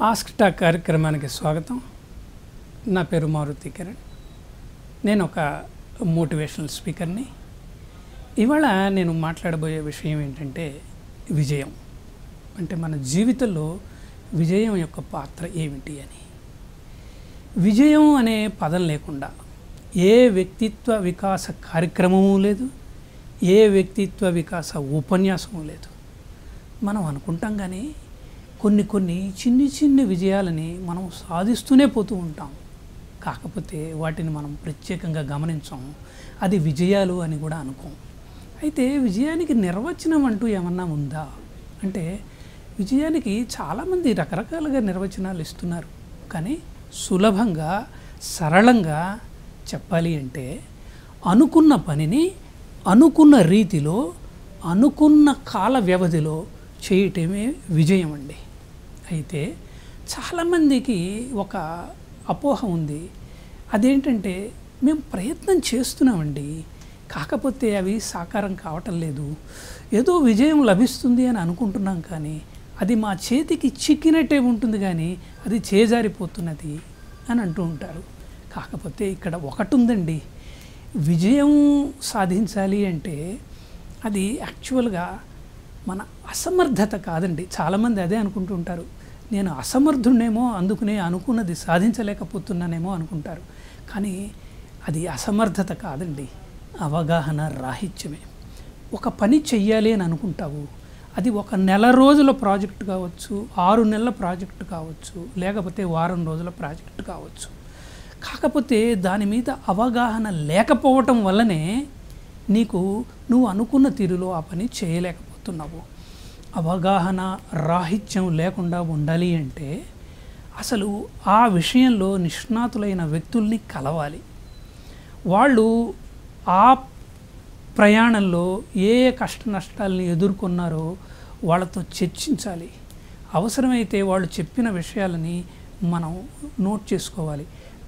Ask talk కార్యక్రమానికి స్వాగతం. నా పేరు మారుతి కిరణ్. నేను ఒక మోటివేషనల్ స్పీకర్ని. ఇవాళ నేను మాట్లాడబోయే విషయం ఏంటంటే విజయం. అంటే మన జీవితంలో విజయం యొక్క పాత్ర ఏమిటి అని. విజయం అనే పదం లేకుండా ఏ వ్యక్తిత్వ వికాస కార్యక్రమము లేదు, ఏ వ్యక్తిత్వ వికాస ఉపన్యాసము లేదు. మనం అనుకుంటాం కానీ కొన్ని చిన్ని విజయాలని మనం సాధిస్తూనే పోతూ ఉంటాం. కాకపోతే వాటిని మనం ప్రత్యేకంగా గమనించాం. అది విజయాలు అని కూడా అనుకోం. అయితే విజయానికి నిర్వచనం అంటూ ఏమన్నా ఉందా అంటే, విజయానికి చాలామంది రకరకాలుగా నిర్వచనాలు ఇస్తున్నారు. కానీ సులభంగా సరళంగా చెప్పాలి అంటే, అనుకున్న పనిని అనుకున్న రీతిలో అనుకున్న కాల వ్యవధిలో చేయటమే విజయం అండి. అయితే చాలామందికి ఒక అపోహ ఉంది. అదేంటంటే, మేము ప్రయత్నం చేస్తున్నామండి, కాకపోతే అవి సాకారం కావటం లేదు. ఏదో విజయం లభిస్తుంది అని అనుకుంటున్నాం, కానీ అది మా చేతికి చిక్కినట్టే ఉంటుంది, కానీ అది చేజారిపోతున్నది అని అంటూ ఉంటారు. కాకపోతే ఇక్కడ ఒకటి ఉందండి. విజయం సాధించాలి అంటే అది యాక్చువల్గా మన అసమర్థత కాదండి. చాలామంది అదే అనుకుంటూ ఉంటారు. నేను అసమర్థుడేమో, అందుకనే అనుకున్నది సాధించలేకపోతున్నానేమో అనుకుంటారు. కానీ అది అసమర్థత కాదండి, అవగాహన రాహిత్యమే. ఒక పని చెయ్యాలి అని అనుకుంటావు, అది ఒక నెల రోజుల ప్రాజెక్ట్ కావచ్చు, 6 నెలల ప్రాజెక్ట్ కావచ్చు, లేకపోతే వారం రోజుల ప్రాజెక్ట్ కావచ్చు. కాకపోతే దాని మీద అవగాహన లేకపోవటం వల్లనే నువ్వు అనుకున్న తీరులో ఆ పని చేయలేకపోతున్నావు. అవగాహన రాహిత్యం లేకుండా ఉండాలి అంటే అసలు ఆ విషయంలో నిష్ణాతులైన వ్యక్తుల్ని కలవాలి. వాళ్ళు ఆ ప్రయాణంలో ఏ కష్ట నష్టాలని ఎదుర్కొన్నారో వాళ్ళతో చర్చించాలి. అవసరమైతే వాళ్ళు చెప్పిన విషయాలని మనం నోట్ చేసుకోవాలి.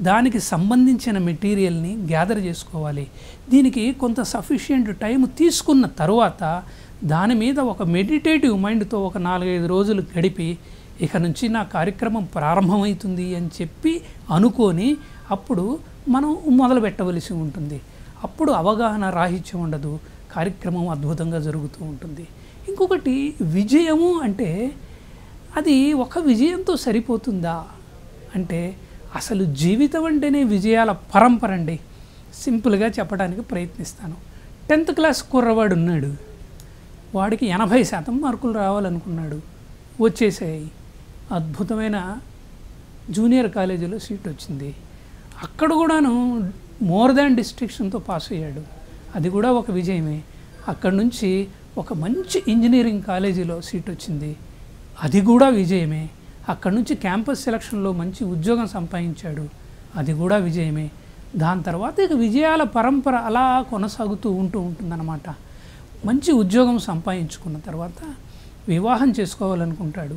దానికి సంబంధించిన మెటీరియల్ని గ్యాదర్ చేసుకోవాలి. దీనికి కొంత సఫిషియెంట్ టైం తీసుకున్న తర్వాత దాని మీద ఒక మెడిటేటివ్ మైండ్తో ఒక 4-5 రోజులు గడిపి, ఇక నుంచి నా కార్యక్రమం ప్రారంభమవుతుంది అని చెప్పి అనుకొని అప్పుడు మనం మొదలు పెట్టవలసి ఉంటుంది. అప్పుడు అవగాహన రాహిత్యం ఉండదు, కార్యక్రమం అద్భుతంగా జరుగుతూ ఉంటుంది. ఇంకొకటి, విజయము అంటే అది ఒక విజయంతో సరిపోతుందా అంటే, అసలు జీవితం అంటేనే విజయాల పరంపర అండి. సింపుల్గా చెప్పడానికి ప్రయత్నిస్తాను. 10th క్లాస్ కుర్రవాడు ఉన్నాడు, వాడికి 80% మార్కులు రావాలనుకున్నాడు, వచ్చేసాయి. అద్భుతమైన జూనియర్ కాలేజీలో సీట్ వచ్చింది. అక్కడ కూడాను మోర్ దాన్ డిస్ట్రిక్షన్తో పాస్ అయ్యాడు, అది కూడా ఒక విజయమే. అక్కడి నుంచి ఒక మంచి ఇంజనీరింగ్ కాలేజీలో సీట్ వచ్చింది, అది కూడా విజయమే. అక్కడి నుంచి క్యాంపస్ సెలక్షన్లో మంచి ఉద్యోగం సంపాదించాడు, అది కూడా విజయమే. దాని తర్వాత ఇక విజయాల పరంపర అలా కొనసాగుతూ ఉంటుందన్నమాట. మంచి ఉద్యోగం సంపాదించుకున్న తర్వాత వివాహం చేసుకోవాలనుకుంటాడు,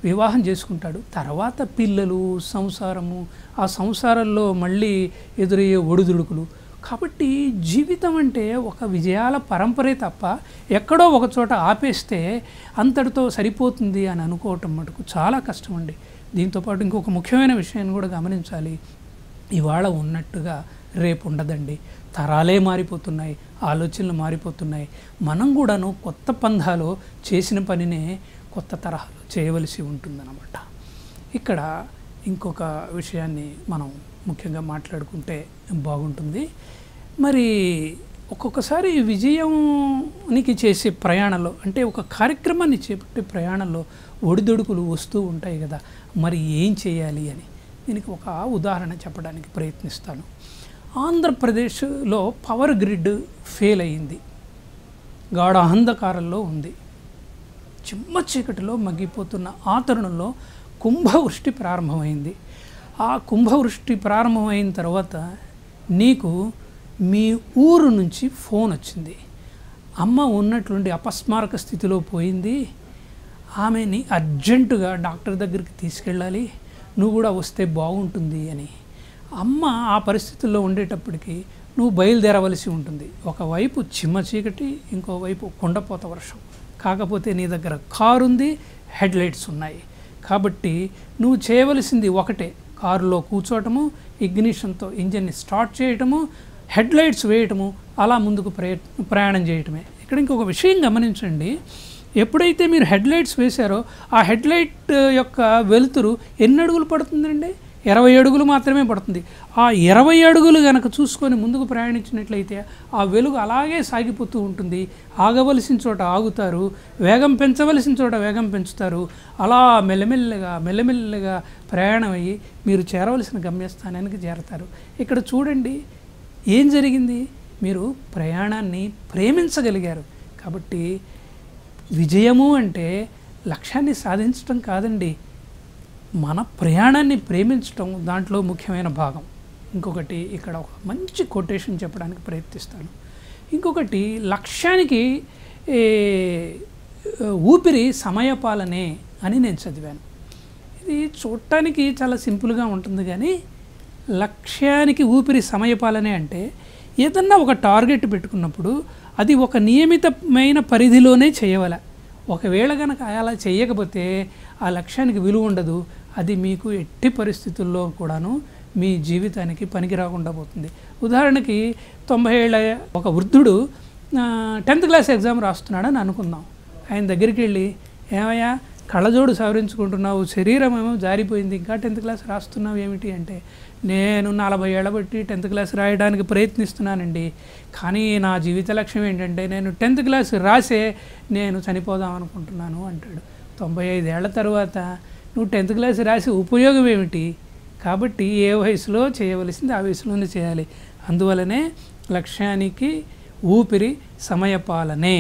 వివాహం చేసుకుంటాడు. తర్వాత పిల్లలు, సంసారము, ఆ సంసారంలో మళ్ళీ ఎదురయ్యే ఒడిదుడుకులు. కాబట్టి జీవితం అంటే ఒక విజయాల పరంపరే తప్ప ఎక్కడో ఒక చోట ఆపేస్తే అంతటితో సరిపోతుంది అని అనుకోవటం మటుకు చాలా కష్టం అండి. దీంతోపాటు ఇంకొక ముఖ్యమైన విషయాన్ని కూడా గమనించాలి. ఇవాళ ఉన్నట్టుగా రేపు ఉండదండి. తరాలే మారిపోతున్నాయి, ఆలోచనలు మారిపోతున్నాయి. మనం కూడాను కొత్త పంధాలో చేసిన పనినే కొత్త తరహాలో చేయవలసి ఉంటుందన్నమాట. ఇక్కడ ఇంకొక విషయాన్ని మనం ముఖ్యంగా మాట్లాడుకుంటే బాగుంటుంది. మరి ఒక్కొక్కసారి విజయానికి చేసే ప్రయాణంలో, అంటే ఒక కార్యక్రమాన్ని చేపట్టే ప్రయాణంలో ఒడిదొడుకులు వస్తూ ఉంటాయి కదా, మరి ఏం చేయాలి అని దీనికి ఒక ఉదాహరణ చెప్పడానికి ప్రయత్నిస్తాను. ఆంధ్రప్రదేశ్లో పవర్ గ్రిడ్ ఫెయిల్ అయ్యింది, గాఢ అంధకారంలో ఉంది. చిమ్మ చీకటిలో మగ్గిపోతున్న ఆ తరుణంలో కుంభవృష్టి ప్రారంభమైంది. ఆ కుంభవృష్టి ప్రారంభమైన తర్వాత నీకు మీ ఊరు నుంచి ఫోన్ వచ్చింది. అమ్మ ఉన్నట్లుండి అపస్మారక స్థితిలో పోయింది, ఆమెని అర్జెంటుగా డాక్టర్ దగ్గరికి తీసుకెళ్ళాలి, నువ్వు కూడా వస్తే బాగుంటుంది అని. అమ్మ ఆ పరిస్థితుల్లో ఉండేటప్పటికి నువ్వు బయలుదేరవలసి ఉంటుంది. ఒకవైపు చిమ్మ చీకటి, ఇంకోవైపు కుండపోత వర్షం. కాకపోతే నీ దగ్గర కారు ఉంది, హెడ్ లైట్స్ ఉన్నాయి. కాబట్టి నువ్వు చేయవలసింది ఒకటే, కారులో కూర్చోవటము, ఇగ్నిషన్తో ఇంజన్ని స్టార్ట్ చేయటము, హెడ్లైట్స్ వేయటము, అలా ముందుకు ప్రయాణం చేయటమే. ఇక్కడ ఇంకొక విషయం గమనించండి, ఎప్పుడైతే మీరు హెడ్లైట్స్ వేశారో ఆ హెడ్లైట్ యొక్క వెలుతురు ఎన్ని అడుగులు పడుతుందండి? 20 అడుగులు మాత్రమే పడుతుంది. ఆ 20 అడుగులు కనుక చూసుకొని ముందుకు ప్రయాణించినట్లయితే ఆ వెలుగు అలాగే సాగిపోతూ ఉంటుంది. ఆగవలసిన చోట ఆగుతారు, వేగం పెంచవలసిన చోట వేగం పెంచుతారు. అలా మెల్లమెల్లగా ప్రయాణం అయ్యి మీరు చేరవలసిన గమ్యస్థానానికి చేరతారు. ఇక్కడ చూడండి ఏం జరిగింది, మీరు ప్రయాణాన్ని ప్రేమించగలిగారు. కాబట్టి విజయము అంటే లక్ష్యాన్ని సాధించటం కాదండి, మన ప్రయాణాన్ని ప్రేమించటం దాంట్లో ముఖ్యమైన భాగం. ఇంకొకటి ఇక్కడ ఒక మంచి కొటేషన్ చెప్పడానికి ప్రయత్నిస్తాను. ఇంకొకటి, లక్ష్యానికి ఊపిరి సమయపాలనే అని నేను చదివాను. ఇది చూడటానికి చాలా సింపుల్గా ఉంటుంది, కానీ లక్ష్యానికి ఊపిరి సమయపాలనే అంటే ఏదన్నా ఒక టార్గెట్ పెట్టుకున్నప్పుడు అది ఒక నియమితమైన పరిధిలోనే చేయవల. ఒకవేళ కనుక అలా చేయకపోతే ఆ లక్ష్యానికి విలువ ఉండదు. అది మీకు ఎట్టి పరిస్థితుల్లో కూడాను మీ జీవితానికి పనికి రాకుండా పోతుంది. ఉదాహరణకి 90 ఏళ్ళ ఒక వృద్ధుడు 10th క్లాస్ ఎగ్జామ్ రాస్తున్నాడని అనుకుందాం. ఆయన దగ్గరికి వెళ్ళి, ఏమయ్యా కళ్ళజోడు సవరించుకుంటున్నావు, శరీరం ఏమో జారిపోయింది, ఇంకా 10th క్లాస్ రాస్తున్నావు ఏమిటి అంటే, నేను 40 ఏళ్ళ బట్టి 10th క్లాస్ రాయడానికి ప్రయత్నిస్తున్నానండి, కానీ నా జీవిత లక్ష్యం ఏంటంటే నేను 10th క్లాస్ రాసే నేను చనిపోదాం అనుకుంటున్నాను అంటాడు. 95 ఏళ్ల తర్వాత నువ్వు 10th క్లాస్ రాసి ఉపయోగం ఏమిటి? కాబట్టి ఏ వయసులో చేయవలసింది ఆ వయసులోనే చేయాలి. అందువలనే లక్ష్యానికి ఊపిరి సమయపాలనే.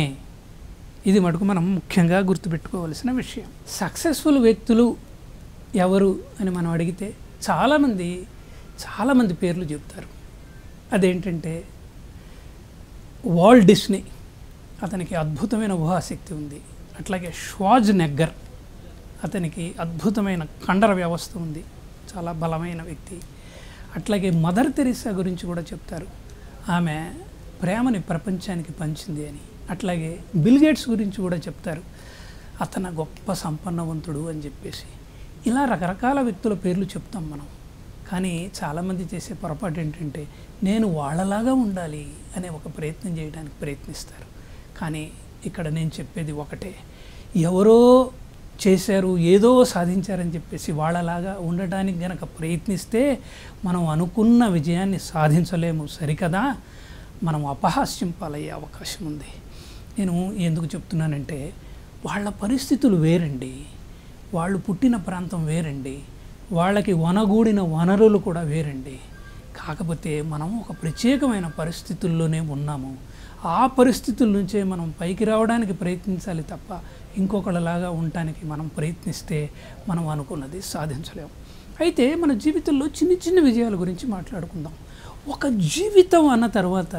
ఇది మటుకు మనం ముఖ్యంగా గుర్తుపెట్టుకోవలసిన విషయం. సక్సెస్ఫుల్ వ్యక్తులు ఎవరు అని మనం అడిగితే చాలామంది పేర్లు చెప్తారు. అదేంటంటే వాల్ట్ డిస్నీ, అతనికి అద్భుతమైన ఊహాశక్తి ఉంది. అట్లాగే ష్వార్జ్నెగ్గర్, అతనికి అద్భుతమైన కండర వ్యవస్థ ఉంది, చాలా బలమైన వ్యక్తి. అట్లాగే మదర్ తెరీసా గురించి కూడా చెప్తారు, ఆమె ప్రేమని ప్రపంచానికి పంచింది అని. అట్లాగే బిల్ గేట్స్ గురించి కూడా చెప్తారు, అతను గొప్ప సంపన్నవంతుడు అని చెప్పేసి. ఇలా రకరకాల వ్యక్తుల పేర్లు చెప్తాం మనం. కానీ చాలామంది చేసే పొరపాటు ఏంటంటే నేను వాళ్ళలాగా ఉండాలి అనే ఒక ప్రయత్నం చేయడానికి ప్రయత్నిస్తారు. కానీ ఇక్కడ నేను చెప్పేది ఒకటే, ఎవరో చేశారు, ఏదో సాధించారని చెప్పేసి వాళ్ళలాగా ఉండడానికి గనక ప్రయత్నిస్తే మనం అనుకున్న విజయాన్ని సాధించలేము, సరికదా, మనం అపహాస్యం పాలయ్యే అవకాశం ఉంది. నేను ఎందుకు చెప్తున్నానంటే వాళ్ళ పరిస్థితులు వేరండి, వాళ్ళు పుట్టిన ప్రాంతం వేరండి, వాళ్ళకి వనగూడిన వనరులు కూడా వేరండి. కాకపోతే మనం ఒక ప్రత్యేకమైన పరిస్థితుల్లోనే ఉన్నాము. ఆ పరిస్థితుల నుంచే మనం పైకి రావడానికి ప్రయత్నించాలి తప్ప ఇంకొకళ్ళలాగా ఉండటానికి మనం ప్రయత్నిస్తే మనం అనుకున్నది సాధించలేము. అయితే మన జీవితంలో చిన్న చిన్న విజయాల గురించి మాట్లాడుకుందాం. ఒక జీవితం అన్న తర్వాత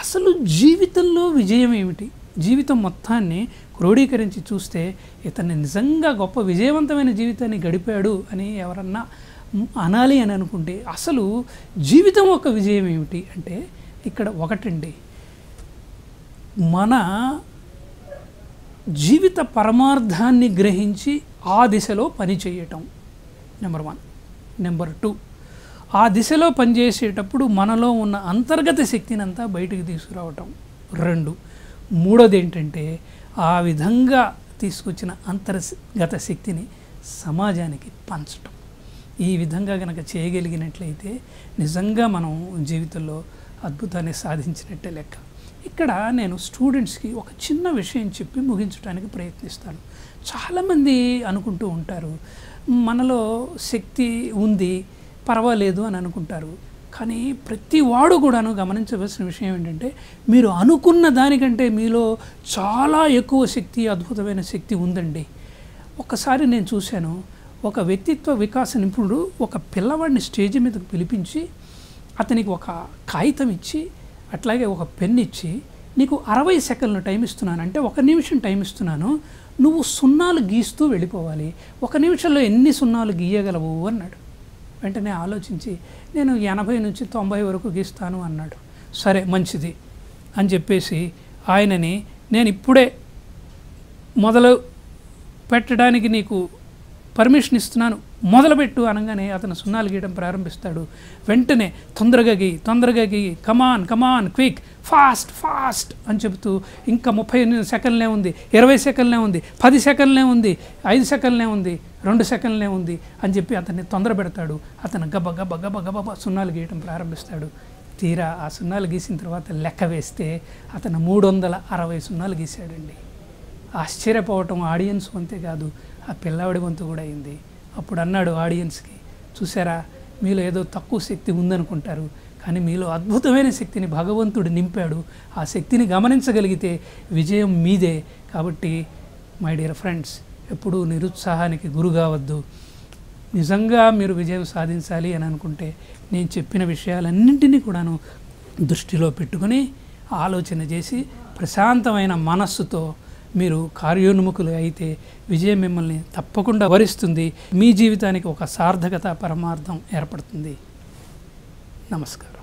అసలు జీవితంలో విజయం ఏమిటి? జీవితం మొత్తాన్ని క్రోడీకరించి చూస్తే ఇతన్ని నిజంగా గొప్ప విజయవంతమైన జీవితాన్ని గడిపాడు అని ఎవరన్నా అనాలి అని అనుకుంటే అసలు జీవితం ఒక విజయం ఏమిటి అంటే ఇక్కడ ఒకటండి, మన జీవిత పరమార్థాన్ని గ్రహించి ఆ దిశలో పని చేయటం నెంబర్ 1. నెంబర్ 2, ఆ దిశలో పనిచేసేటప్పుడు మనలో ఉన్న అంతర్గత శక్తిని అంతా బయటికి తీసుకురావటం 2. మూడోది ఏంటంటే ఆ విధంగా తీసుకొచ్చిన అంతర్గత శక్తిని సమాజానికి పంచటం. ఈ విధంగా కనుక చేయగలిగినట్లయితే నిజంగా మనం జీవితంలో అద్భుతాన్ని సాధించినట్టే లెక్క. ఇక్కడ నేను స్టూడెంట్స్కి ఒక చిన్న విషయం చెప్పి ముగించడానికి ప్రయత్నిస్తాను. చాలామంది అనుకుంటూ ఉంటారు మనలో శక్తి ఉంది, పర్వాలేదు అని అనుకుంటారు. కానీ ప్రతి వాడు కూడాను గమనించవలసిన విషయం ఏంటంటే మీరు అనుకున్న దానికంటే మీలో చాలా ఎక్కువ శక్తి, అద్భుతమైన శక్తి ఉందండి. ఒకసారి నేను చూశాను, ఒక వ్యక్తిత్వ వికాస నిపుణుడు ఒక పిల్లవాడిని స్టేజ్ మీదకు పిలిపించి అతనికి ఒక కాగితం ఇచ్చి అట్లాగే ఒక పెన్ ఇచ్చి నీకు 60 సెకండ్ల టైం ఇస్తున్నాను, అంటే 1 నిమిషం టైం ఇస్తున్నాను, నువ్వు సున్నాలు గీస్తూ వెళ్ళిపోవాలి, 1 నిమిషంలో ఎన్ని సున్నాలు గీయగలవు అన్నాడు. వెంటనే ఆలోచించి నేను 80 నుంచి 90 వరకు గీస్తాను అన్నాడు. సరే మంచిది అని చెప్పేసి ఆయనని నేను ఇప్పుడే మొదలు పెట్టడానికి నీకు పర్మిషన్ ఇస్తున్నాను మొదలుపెట్టు అనగానే అతను సున్నాలు గీయడం ప్రారంభిస్తాడు. వెంటనే తొందరగా గీయి కమాన్ క్విక్ ఫాస్ట్ అని చెబుతూ ఇంకా 30 సెకండ్లే ఉంది, 20 సెకండ్లే ఉంది, 10 సెకండ్లే ఉంది, 5 సెకండ్లే ఉంది, 2 సెకండ్లే ఉంది అని చెప్పి అతన్ని తొందర పెడతాడు. అతను గబ సున్నాలు గీయటం ప్రారంభిస్తాడు. తీరా ఆ సున్నాలు గీసిన తర్వాత లెక్క వేస్తే అతను 360 సున్నాలు గీశాడండి. ఆశ్చర్యపోవటం ఆడియన్స్ వంతే కాదు, ఆ పిల్లాడి వంతు కూడా అయింది. అప్పుడు అన్నాడు ఆడియన్స్కి, చూసారా, మీలో ఏదో తక్కువ శక్తి ఉందనుకుంటారు, కానీ మీలో అద్భుతమైన శక్తిని భగవంతుడు నింపాడు. ఆ శక్తిని గమనించగలిగితే విజయం మీదే. కాబట్టి మై డియర్ ఫ్రెండ్స్, ఎప్పుడూ నిరుత్సాహానికి గురి కావద్దు. నిజంగా మీరు విజయం సాధించాలి అని అనుకుంటే నేను చెప్పిన విషయాలన్నింటినీ కూడాను దృష్టిలో పెట్టుకొని ఆలోచన చేసి ప్రశాంతమైన మనస్సుతో మీరు కార్యోన్ముఖులు అయితే విజయం మిమ్మల్ని తప్పకుండా వరిస్తుంది. మీ జీవితానికి ఒక సార్థకత పరమార్థం ఏర్పడుతుంది. నమస్కారం.